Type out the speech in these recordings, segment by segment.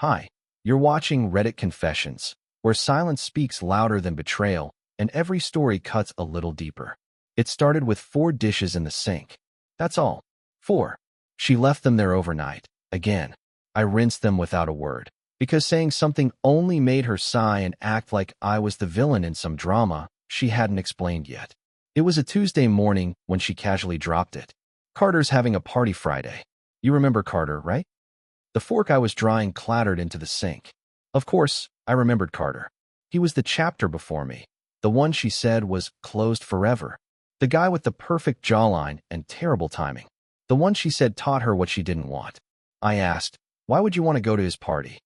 Hi, you're watching Reddit Confessions, where silence speaks louder than betrayal, and every story cuts a little deeper. It started with 4 dishes in the sink. That's all. 4. She left them there overnight. Again. I rinsed them without a word, because saying something only made her sigh and act like I was the villain in some drama she hadn't explained yet. It was a Tuesday morning when she casually dropped it. Carter's having a party Friday. You remember Carter, right? The fork I was drying clattered into the sink. Of course, I remembered Carter. He was the chapter before me. The one she said was closed forever. The guy with the perfect jawline and terrible timing. The one she said taught her what she didn't want. I asked, why would you want to go to his party?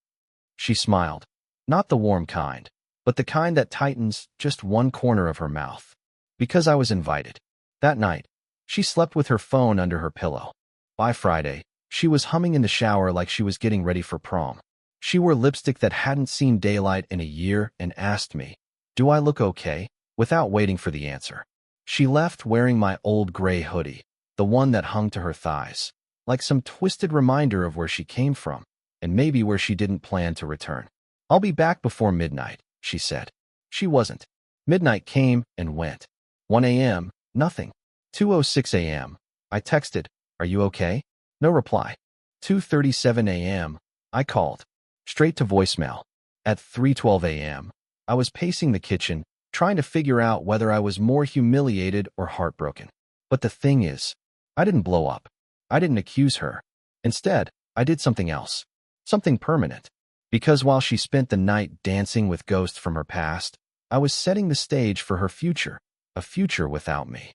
She smiled. Not the warm kind, but the kind that tightens just one corner of her mouth. Because I was invited. That night, she slept with her phone under her pillow. By Friday, she was humming in the shower like she was getting ready for prom. She wore lipstick that hadn't seen daylight in a year and asked me, "Do I look okay?" without waiting for the answer. She left wearing my old gray hoodie, the one that hung to her thighs, like some twisted reminder of where she came from, and maybe where she didn't plan to return. "I'll be back before midnight," she said. She wasn't. Midnight came and went. 1 a.m., nothing. 2:06 a.m., I texted, "Are you okay?" No reply. 2:37 a.m., I called. Straight to voicemail. At 3:12 a.m., I was pacing the kitchen, trying to figure out whether I was more humiliated or heartbroken. But the thing is, I didn't blow up. I didn't accuse her. Instead, I did something else. Something permanent. Because while she spent the night dancing with ghosts from her past, I was setting the stage for her future, a future without me.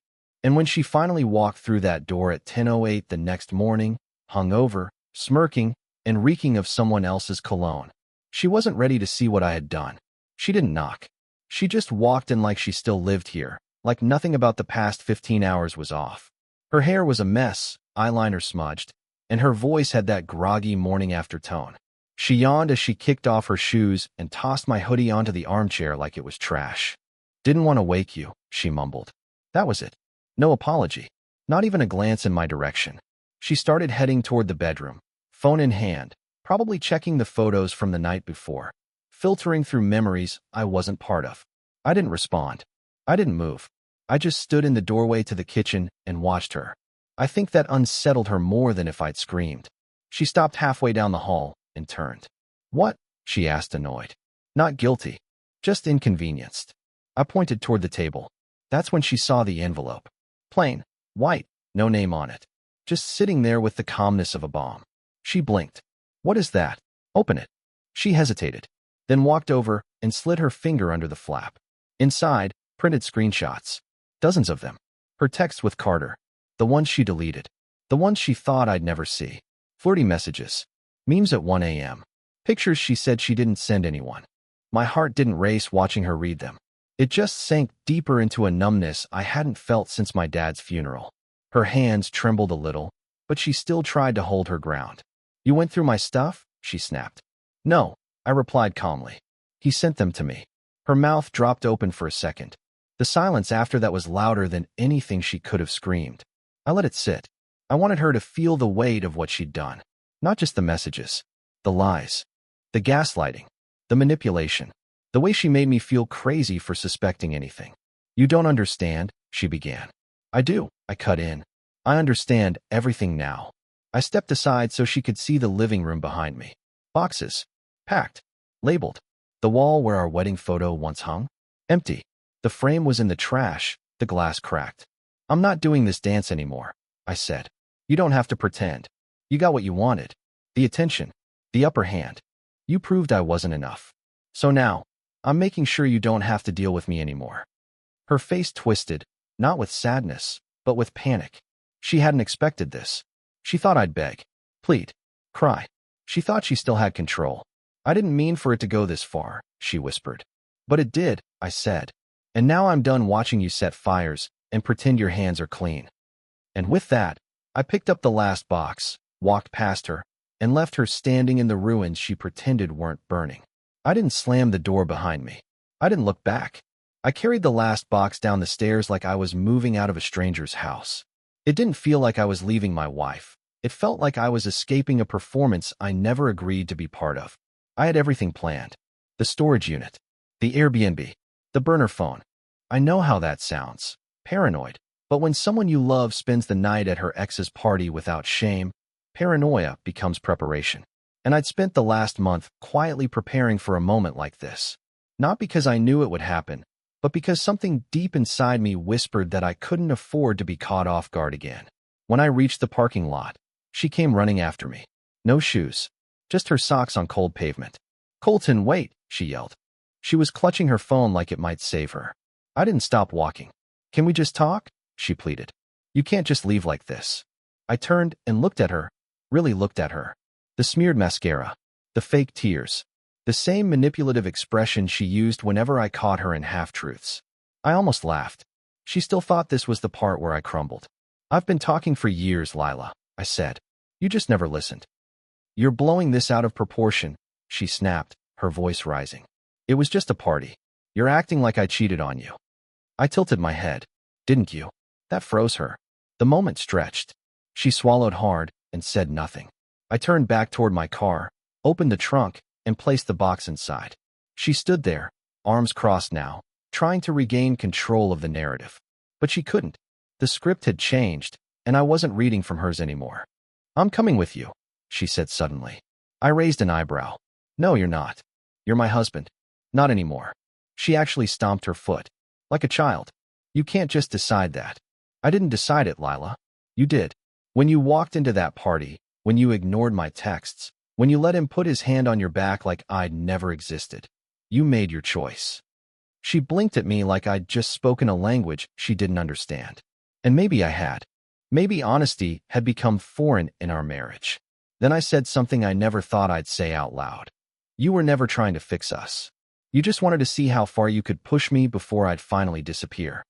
And when she finally walked through that door at 10:08 the next morning, hungover, smirking, and reeking of someone else's cologne, she wasn't ready to see what I had done. She didn't knock. She just walked in like she still lived here, like nothing about the past 15 hours was off. Her hair was a mess, eyeliner smudged, and her voice had that groggy morning-after tone. She yawned as she kicked off her shoes and tossed my hoodie onto the armchair like it was trash. "Didn't want to wake you," she mumbled. That was it. No apology. Not even a glance in my direction. She started heading toward the bedroom, phone in hand, probably checking the photos from the night before, filtering through memories I wasn't part of. I didn't respond. I didn't move. I just stood in the doorway to the kitchen and watched her. I think that unsettled her more than if I'd screamed. She stopped halfway down the hall and turned. "What?" she asked, annoyed. Not guilty, just inconvenienced. I pointed toward the table. That's when she saw the envelope. Plain, white, no name on it. Just sitting there with the calmness of a bomb. She blinked. "What is that? Open it." She hesitated, then walked over and slid her finger under the flap. Inside, printed screenshots. Dozens of them. Her texts with Carter. The ones she deleted. The ones she thought I'd never see. Flirty messages. Memes at 1 a.m. Pictures she said she didn't send anyone. My heart didn't race watching her read them. It just sank deeper into a numbness I hadn't felt since my dad's funeral. Her hands trembled a little, but she still tried to hold her ground. "You went through my stuff?" she snapped. "No," I replied calmly. "He sent them to me." Her mouth dropped open for a second. The silence after that was louder than anything she could have screamed. I let it sit. I wanted her to feel the weight of what she'd done. Not just the messages. The lies. The gaslighting. The manipulation. The way she made me feel crazy for suspecting anything. "You don't understand," she began. "I do," I cut in. "I understand everything now." I stepped aside so she could see the living room behind me. Boxes. Packed. Labeled. The wall where our wedding photo once hung. Empty. The frame was in the trash, the glass cracked. "I'm not doing this dance anymore," I said. "You don't have to pretend. You got what you wanted. The attention. The upper hand. You proved I wasn't enough. So now, I'm making sure you don't have to deal with me anymore." Her face twisted, not with sadness, but with panic. She hadn't expected this. She thought I'd beg, plead, cry. She thought she still had control. "I didn't mean for it to go this far," she whispered. "But it did," I said. "And now I'm done watching you set fires and pretend your hands are clean." And with that, I picked up the last box, walked past her, and left her standing in the ruins she pretended weren't burning. I didn't slam the door behind me. I didn't look back. I carried the last box down the stairs like I was moving out of a stranger's house. It didn't feel like I was leaving my wife. It felt like I was escaping a performance I never agreed to be part of. I had everything planned. The storage unit, the Airbnb, the burner phone. I know how that sounds. Paranoid. But when someone you love spends the night at her ex's party without shame, paranoia becomes preparation. And I'd spent the last month quietly preparing for a moment like this. Not because I knew it would happen, but because something deep inside me whispered that I couldn't afford to be caught off guard again. When I reached the parking lot, she came running after me. No shoes, just her socks on cold pavement. "Colton, wait," she yelled. She was clutching her phone like it might save her. I didn't stop walking. "Can we just talk?" she pleaded. "You can't just leave like this." I turned and looked at her, really looked at her. The smeared mascara, the fake tears, the same manipulative expression she used whenever I caught her in half-truths. I almost laughed. She still thought this was the part where I crumbled. "I've been talking for years, Lila," I said. "You just never listened." "You're blowing this out of proportion," she snapped, her voice rising. "It was just a party. You're acting like I cheated on you." I tilted my head. "Didn't you?" That froze her. The moment stretched. She swallowed hard and said nothing. I turned back toward my car, opened the trunk, and placed the box inside. She stood there, arms crossed now, trying to regain control of the narrative. But she couldn't. The script had changed, and I wasn't reading from hers anymore. "I'm coming with you," she said suddenly. I raised an eyebrow. "No, you're not. You're my husband." "Not anymore." She actually stomped her foot. "Like a child. You can't just decide that." "I didn't decide it, Lila. You did. When you walked into that party, when you ignored my texts, when you let him put his hand on your back like I'd never existed. You made your choice." She blinked at me like I'd just spoken a language she didn't understand. And maybe I had. Maybe honesty had become foreign in our marriage. Then I said something I never thought I'd say out loud. "You were never trying to fix us. You just wanted to see how far you could push me before I'd finally disappear."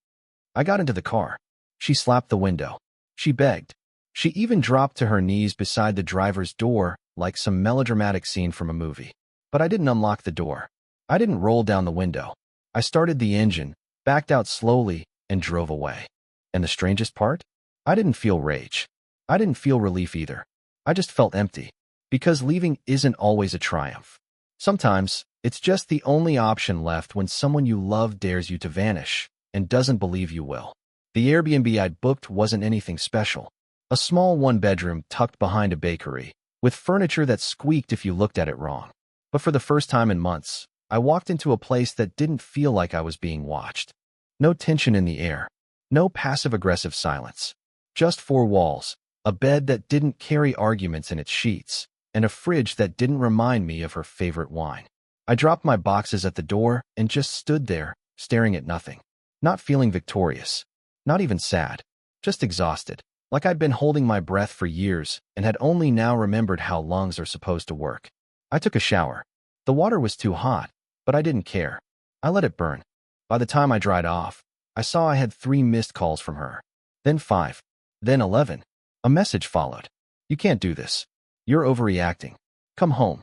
I got into the car. She slapped the window. She begged. She even dropped to her knees beside the driver's door like some melodramatic scene from a movie. But I didn't unlock the door. I didn't roll down the window. I started the engine, backed out slowly, and drove away. And the strangest part? I didn't feel rage. I didn't feel relief either. I just felt empty. Because leaving isn't always a triumph. Sometimes, it's just the only option left when someone you love dares you to vanish and doesn't believe you will. The Airbnb I'd booked wasn't anything special. A small one-bedroom tucked behind a bakery, with furniture that squeaked if you looked at it wrong. But for the first time in months, I walked into a place that didn't feel like I was being watched. No tension in the air. No passive-aggressive silence. Just four walls, a bed that didn't carry arguments in its sheets, and a fridge that didn't remind me of her favorite wine. I dropped my boxes at the door and just stood there, staring at nothing. Not feeling victorious. Not even sad. Just exhausted. Like I'd been holding my breath for years and had only now remembered how lungs are supposed to work. I took a shower. The water was too hot, but I didn't care. I let it burn. By the time I dried off, I saw I had 3 missed calls from her. Then 5. Then 11. A message followed. "You can't do this. You're overreacting. Come home."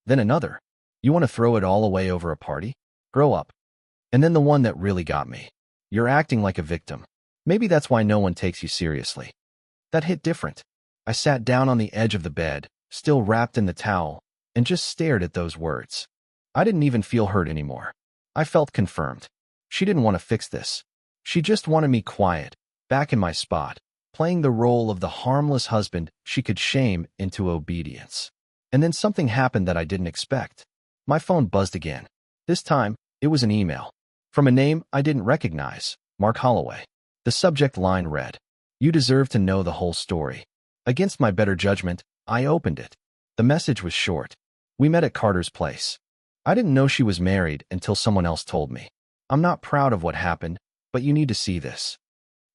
Then another. "You want to throw it all away over a party? Grow up." And then the one that really got me. "You're acting like a victim. Maybe that's why no one takes you seriously." That hit different. I sat down on the edge of the bed, still wrapped in the towel, and just stared at those words. I didn't even feel hurt anymore. I felt confirmed. She didn't want to fix this. She just wanted me quiet, back in my spot, playing the role of the harmless husband she could shame into obedience. And then something happened that I didn't expect. My phone buzzed again. This time, it was an email. From a name I didn't recognize, Mark Holloway. The subject line read, "You deserve to know the whole story." Against my better judgment, I opened it. The message was short. "We met at Carter's place." I didn't know she was married until someone else told me. "I'm not proud of what happened, but you need to see this."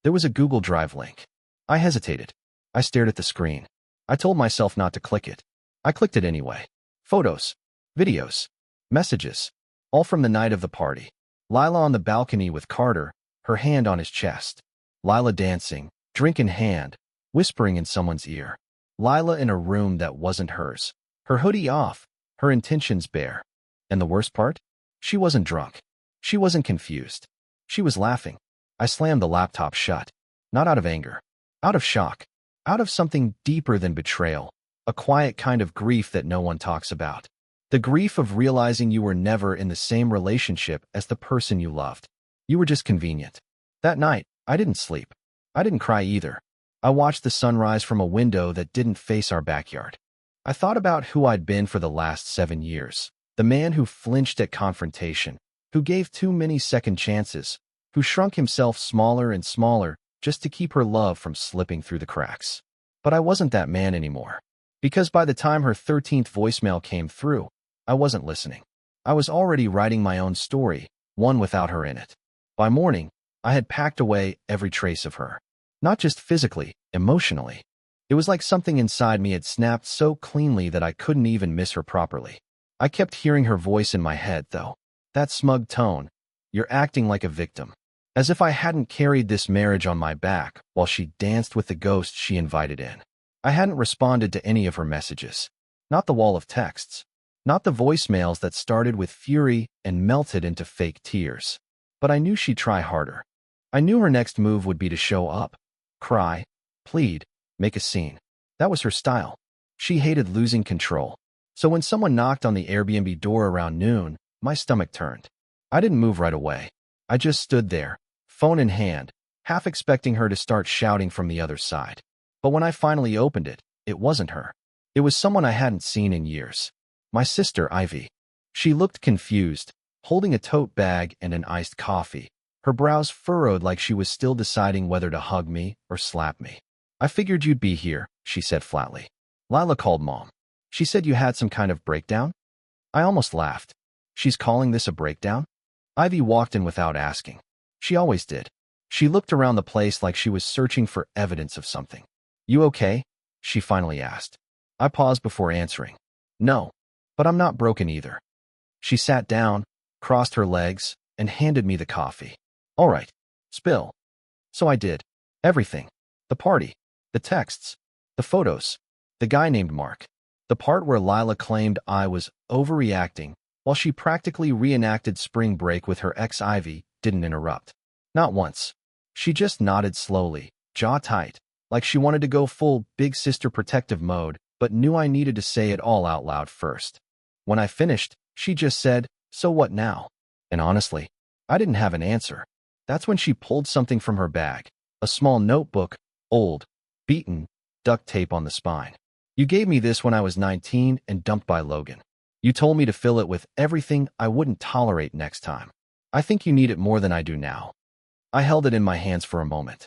There was a Google Drive link. I hesitated. I stared at the screen. I told myself not to click it. I clicked it anyway. Photos, videos, messages, all from the night of the party. Lila on the balcony with Carter, her hand on his chest. Lila dancing, drink in hand, whispering in someone's ear. Lila in a room that wasn't hers. Her hoodie off, her intentions bare. And the worst part? She wasn't drunk. She wasn't confused. She was laughing. I slammed the laptop shut. Not out of anger. Out of shock. Out of something deeper than betrayal. A quiet kind of grief that no one talks about. The grief of realizing you were never in the same relationship as the person you loved. You were just convenient. That night, I didn't sleep. I didn't cry either. I watched the sunrise from a window that didn't face our backyard. I thought about who I'd been for the last 7 years. The man who flinched at confrontation, who gave too many second chances, who shrunk himself smaller and smaller just to keep her love from slipping through the cracks. But I wasn't that man anymore. Because by the time her 13th voicemail came through, I wasn't listening. I was already writing my own story, one without her in it. By morning, I had packed away every trace of her. Not just physically, emotionally. It was like something inside me had snapped so cleanly that I couldn't even miss her properly. I kept hearing her voice in my head, though. That smug tone. You're acting like a victim. As if I hadn't carried this marriage on my back while she danced with the ghost she invited in. I hadn't responded to any of her messages. Not the wall of texts. Not the voicemails that started with fury and melted into fake tears. But I knew she'd try harder. I knew her next move would be to show up, cry, plead, make a scene. That was her style. She hated losing control. So when someone knocked on the Airbnb door around noon, my stomach turned. I didn't move right away. I just stood there, phone in hand, half expecting her to start shouting from the other side. But when I finally opened it, it wasn't her. It was someone I hadn't seen in years. My sister, Ivy. She looked confused, holding a tote bag and an iced coffee, her brows furrowed like she was still deciding whether to hug me or slap me. I figured you'd be here, she said flatly. Lila called Mom. She said you had some kind of breakdown? I almost laughed. She's calling this a breakdown? Ivy walked in without asking. She always did. She looked around the place like she was searching for evidence of something. You okay? She finally asked. I paused before answering. No, but I'm not broken either. She sat down, crossed her legs, and handed me the coffee. All right, spill. So I did. Everything. The party. The texts. The photos. The guy named Mark. The part where Lila claimed I was overreacting while she practically reenacted spring break with her ex Ivy didn't interrupt. Not once. She just nodded slowly, jaw tight, like she wanted to go full big sister protective mode, but knew I needed to say it all out loud first. When I finished, she just said, so what now? And honestly, I didn't have an answer. That's when she pulled something from her bag, a small notebook, old, beaten, duct tape on the spine. You gave me this when I was 19 and dumped by Logan. You told me to fill it with everything I wouldn't tolerate next time. I think you need it more than I do now. I held it in my hands for a moment.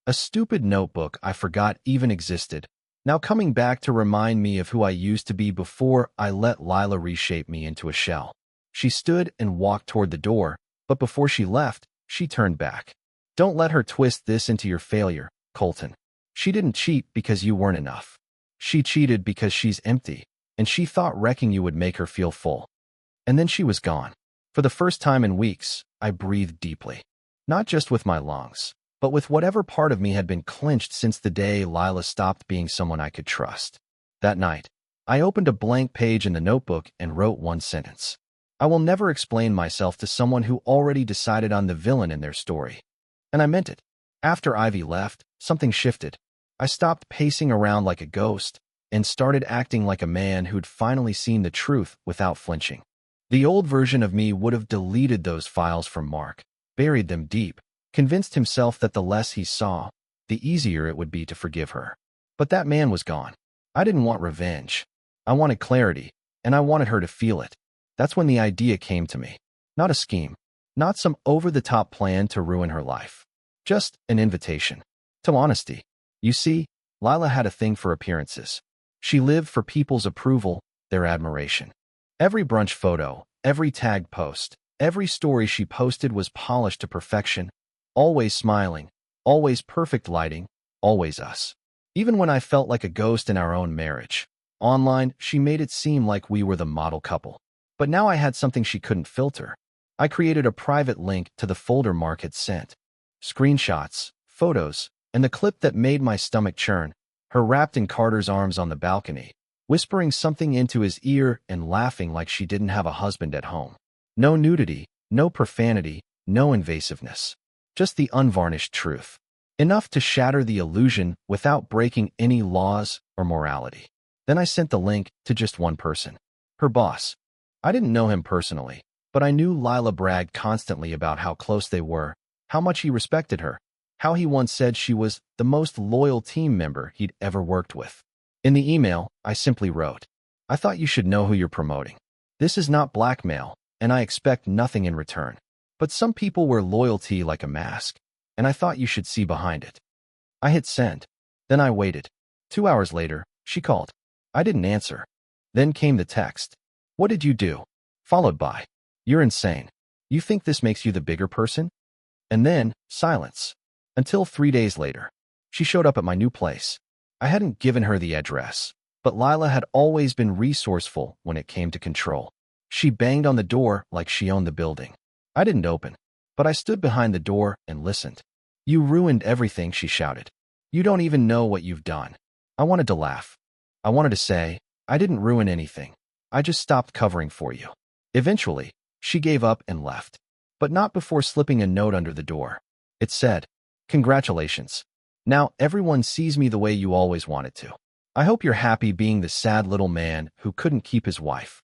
A stupid notebook I forgot even existed, now coming back to remind me of who I used to be before I let Lila reshape me into a shell. She stood and walked toward the door, but before she left, she turned back. Don't let her twist this into your failure, Colton. She didn't cheat because you weren't enough. She cheated because she's empty, and she thought wrecking you would make her feel full. And then she was gone. For the first time in weeks, I breathed deeply. Not just with my lungs, but with whatever part of me had been clenched since the day Lila stopped being someone I could trust. That night, I opened a blank page in the notebook and wrote one sentence. I will never explain myself to someone who already decided I'm the villain in their story. And I meant it. After Ivy left, something shifted. I stopped pacing around like a ghost and started acting like a man who'd finally seen the truth without flinching. The old version of me would have deleted those files from Mark, buried them deep, convinced himself that the less he saw, the easier it would be to forgive her. But that man was gone. I didn't want revenge. I wanted clarity, and I wanted her to feel it. That's when the idea came to me. Not a scheme. Not some over-the-top plan to ruin her life. Just an invitation. To honesty. You see, Lila had a thing for appearances. She lived for people's approval, their admiration. Every brunch photo, every tagged post, every story she posted was polished to perfection. Always smiling, always perfect lighting, always us. Even when I felt like a ghost in our own marriage. Online, she made it seem like we were the model couple. But now I had something she couldn't filter. I created a private link to the folder Mark had sent. Screenshots, photos, and the clip that made my stomach churn, her wrapped in Carter's arms on the balcony, whispering something into his ear and laughing like she didn't have a husband at home. No nudity, no profanity, no invasiveness. Just the unvarnished truth. Enough to shatter the illusion without breaking any laws or morality. Then I sent the link to just one person. Her boss. I didn't know him personally, but I knew Lila bragged constantly about how close they were, how much he respected her, how he once said she was the most loyal team member he'd ever worked with. In the email, I simply wrote, "I thought you should know who you're promoting. This is not blackmail, and I expect nothing in return. But some people wear loyalty like a mask, and I thought you should see behind it." I hit send. Then I waited. 2 hours later, she called. I didn't answer. Then came the text. "What did you do?" Followed by, "You're insane. You think this makes you the bigger person?" And then, silence. Until 3 days later. She showed up at my new place. I hadn't given her the address, but Lila had always been resourceful when it came to control. She banged on the door like she owned the building. I didn't open, but I stood behind the door and listened. "You ruined everything," she shouted. "You don't even know what you've done." I wanted to laugh. I wanted to say, "I didn't ruin anything. I just stopped covering for you." Eventually, she gave up and left, but not before slipping a note under the door. It said, "Congratulations. Now everyone sees me the way you always wanted to. I hope you're happy being the sad little man who couldn't keep his wife."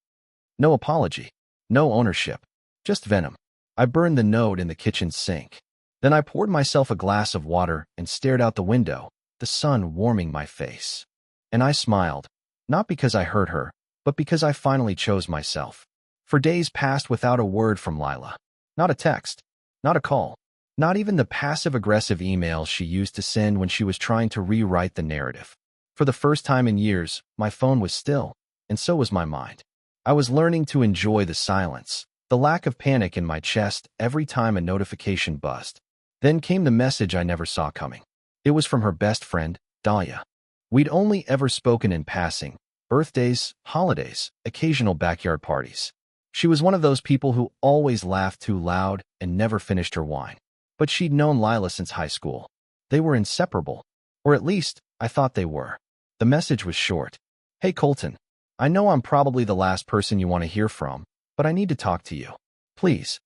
No apology. No ownership. Just venom. I burned the note in the kitchen sink. Then I poured myself a glass of water and stared out the window, the sun warming my face. And I smiled, not because I hurt her, but because I finally chose myself. For days passed without a word from Lila. Not a text. Not a call. Not even the passive-aggressive emails she used to send when she was trying to rewrite the narrative. For the first time in years, my phone was still, and so was my mind. I was learning to enjoy the silence, the lack of panic in my chest every time a notification buzzed. Then came the message I never saw coming. It was from her best friend, Dahlia. We'd only ever spoken in passing, birthdays, holidays, occasional backyard parties. She was one of those people who always laughed too loud and never finished her wine. But she'd known Lila since high school. They were inseparable. Or at least, I thought they were. The message was short. "Hey Colton, I know I'm probably the last person you want to hear from, but I need to talk to you. Please."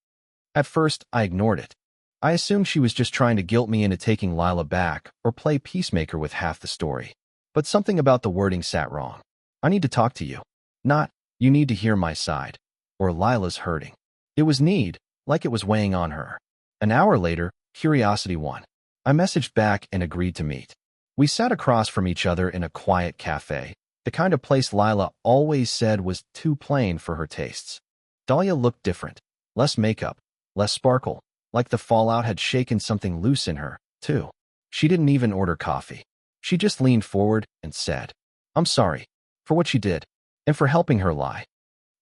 At first, I ignored it. I assumed she was just trying to guilt me into taking Lila back or play peacemaker with half the story. But something about the wording sat wrong. "I need to talk to you." Not, "You need to hear my side," or "Lila's hurting." It was need, like it was weighing on her. An hour later, curiosity won. I messaged back and agreed to meet. We sat across from each other in a quiet cafe, the kind of place Lila always said was too plain for her tastes. Dahlia looked different. Less makeup, less sparkle, like the fallout had shaken something loose in her, too. She didn't even order coffee. She just leaned forward and said, "I'm sorry for what you did and for helping her lie."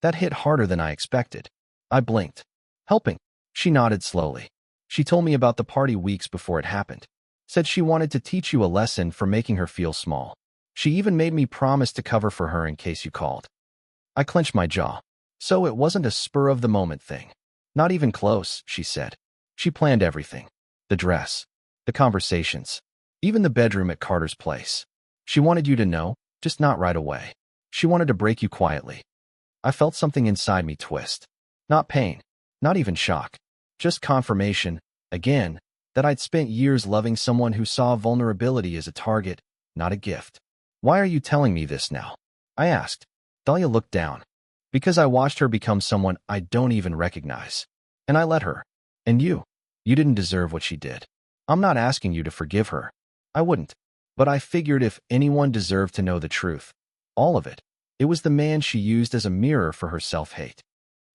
That hit harder than I expected. I blinked. "Helping?" She nodded slowly. "She told me about the party weeks before it happened. Said she wanted to teach you a lesson for making her feel small. She even made me promise to cover for her in case you called." I clenched my jaw. So it wasn't a spur-of-the-moment thing. "Not even close," she said. "She planned everything. The dress, the conversations, even the bedroom at Carter's place. She wanted you to know, just not right away. She wanted to break you quietly." I felt something inside me twist. Not pain, not even shock. Just confirmation, again, that I'd spent years loving someone who saw vulnerability as a target, not a gift. "Why are you telling me this now?" I asked. Dahlia looked down. "Because I watched her become someone I don't even recognize. And I let her. And you didn't deserve what she did. I'm not asking you to forgive her. I wouldn't. But I figured if anyone deserved to know the truth, all of it was the man she used as a mirror for her self-hate."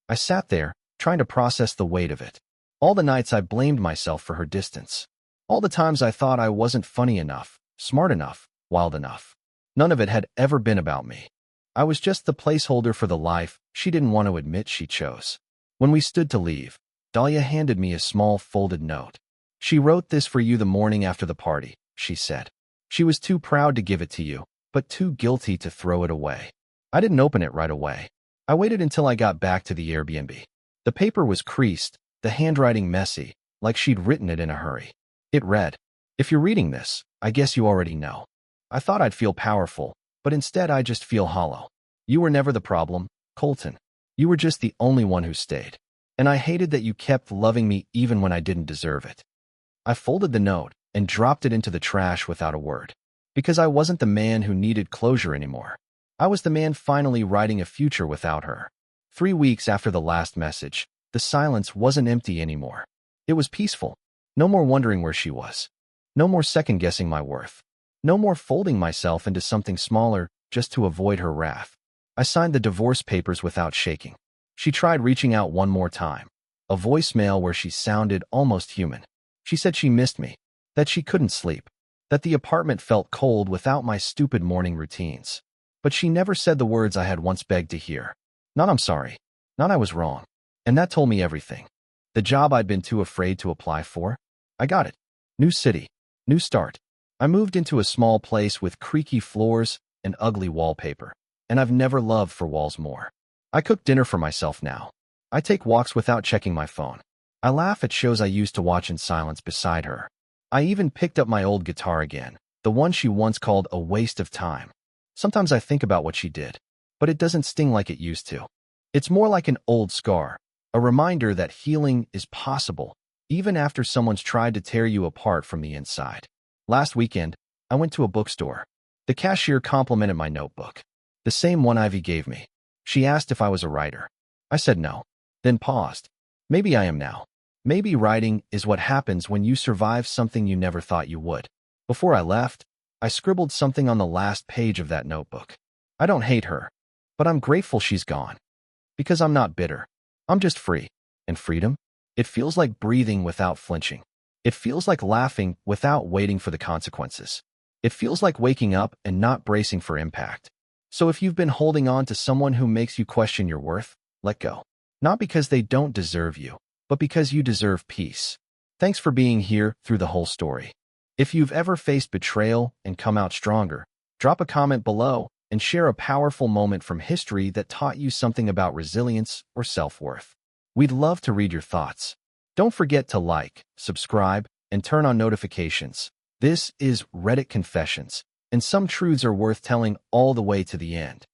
I sat there, trying to process the weight of it. All the nights I blamed myself for her distance. All the times I thought I wasn't funny enough, smart enough, wild enough. None of it had ever been about me. I was just the placeholder for the life she didn't want to admit she chose. When we stood to leave, Dahlia handed me a small folded note. "She wrote this for you the morning after the party," she said. "She was too proud to give it to you, but too guilty to throw it away." I didn't open it right away. I waited until I got back to the Airbnb. The paper was creased, the handwriting messy, like she'd written it in a hurry. It read, "If you're reading this, I guess you already know." I thought I'd feel powerful, but instead I just feel hollow. "You were never the problem, Colton. You were just the only one who stayed. And I hated that you kept loving me even when I didn't deserve it." I folded the note and dropped it into the trash without a word. Because I wasn't the man who needed closure anymore. I was the man finally writing a future without her. 3 weeks after the last message, the silence wasn't empty anymore. It was peaceful. No more wondering where she was. No more second-guessing my worth. No more folding myself into something smaller just to avoid her wrath. I signed the divorce papers without shaking. She tried reaching out one more time. A voicemail where she sounded almost human. She said she missed me, that she couldn't sleep, that the apartment felt cold without my stupid morning routines. But she never said the words I had once begged to hear. Not "I'm sorry," not "I was wrong." And that told me everything. The job I'd been too afraid to apply for, I got it. New city, new start. I moved into a small place with creaky floors and ugly wallpaper, and I've never loved for walls more. I cook dinner for myself now. I take walks without checking my phone. I laugh at shows I used to watch in silence beside her. I even picked up my old guitar again, the one she once called a waste of time. Sometimes I think about what she did, but it doesn't sting like it used to. It's more like an old scar, a reminder that healing is possible, even after someone's tried to tear you apart from the inside. Last weekend, I went to a bookstore. The cashier complimented my notebook, the same one Ivy gave me. She asked if I was a writer. I said no, then paused. Maybe I am now. Maybe writing is what happens when you survive something you never thought you would. Before I left, I scribbled something on the last page of that notebook. I don't hate her, but I'm grateful she's gone. Because I'm not bitter. I'm just free. And freedom? It feels like breathing without flinching. It feels like laughing without waiting for the consequences. It feels like waking up and not bracing for impact. So if you've been holding on to someone who makes you question your worth, let go. Not because they don't deserve you, but because you deserve peace. Thanks for being here through the whole story. If you've ever faced betrayal and come out stronger, drop a comment below and share a powerful moment from history that taught you something about resilience or self-worth. We'd love to read your thoughts. Don't forget to like, subscribe, and turn on notifications. This is Reddit Confessions, and some truths are worth telling all the way to the end.